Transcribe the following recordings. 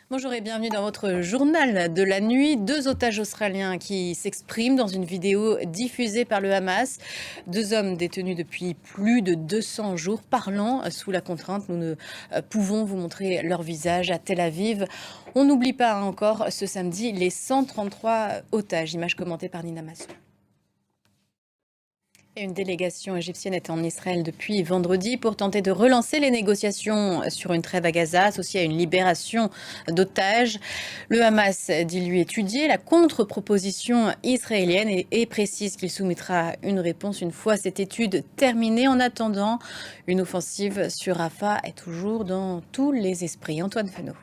Bonjour et bienvenue dans votre journal de la nuit. Deux otages australiens qui s'expriment dans une vidéo diffusée par le Hamas. Deux hommes détenus depuis plus de 200 jours parlant sous la contrainte. Nous ne pouvons vous montrer leur visage à Tel Aviv. On n'oublie pas encore ce samedi les 133 otages. Image commentée par Nina Masson. Une délégation égyptienne est en Israël depuis vendredi pour tenter de relancer les négociations sur une trêve à Gaza associée à une libération d'otages. Le Hamas dit lui étudier la contre-proposition israélienne et précise qu'il soumettra une réponse une fois cette étude terminée. En attendant, une offensive sur Rafah est toujours dans tous les esprits. Antoine Fenot.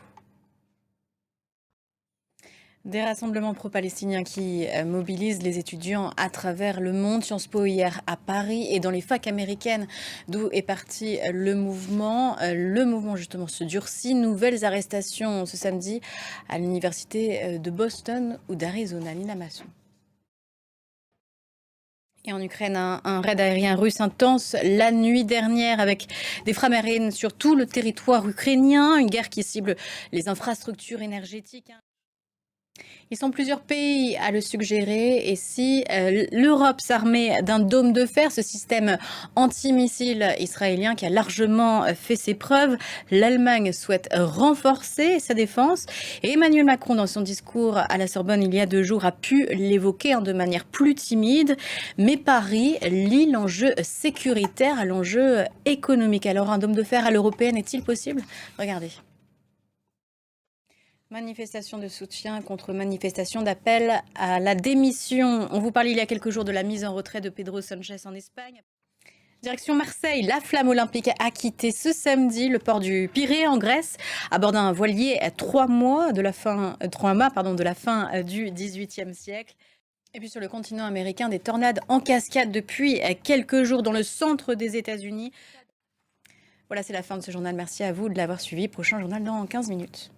Des rassemblements pro-palestiniens qui mobilisent les étudiants à travers le monde. Sciences Po hier à Paris et dans les facs américaines d'où est parti le mouvement. Le mouvement justement se durcit. Nouvelles arrestations ce samedi à l'université de Boston ou d'Arizona. Nina Masson. Et en Ukraine, un raid aérien russe intense la nuit dernière avec des frappes aériennes sur tout le territoire ukrainien. Une guerre qui cible les infrastructures énergétiques. Ils sont plusieurs pays à le suggérer et si l'Europe s'armait d'un dôme de fer, ce système antimissile israélien qui a largement fait ses preuves, l'Allemagne souhaite renforcer sa défense et Emmanuel Macron dans son discours à la Sorbonne il y a 2 jours a pu l'évoquer de manière plus timide, mais Paris lie l'enjeu sécuritaire à l'enjeu économique. Alors un dôme de fer à l'européenne est-il possible? Regardez. Manifestation de soutien contre manifestation d'appel à la démission. On vous parlait il y a quelques jours de la mise en retrait de Pedro Sánchez en Espagne. Direction Marseille, la flamme olympique a quitté ce samedi le port du Pirée en Grèce à bord d'un voilier à 3 mois de la fin du XVIIIe siècle. Et puis sur le continent américain, des tornades en cascade depuis quelques jours dans le centre des États-Unis. Voilà, c'est la fin de ce journal. Merci à vous de l'avoir suivi. Prochain journal dans 15 minutes.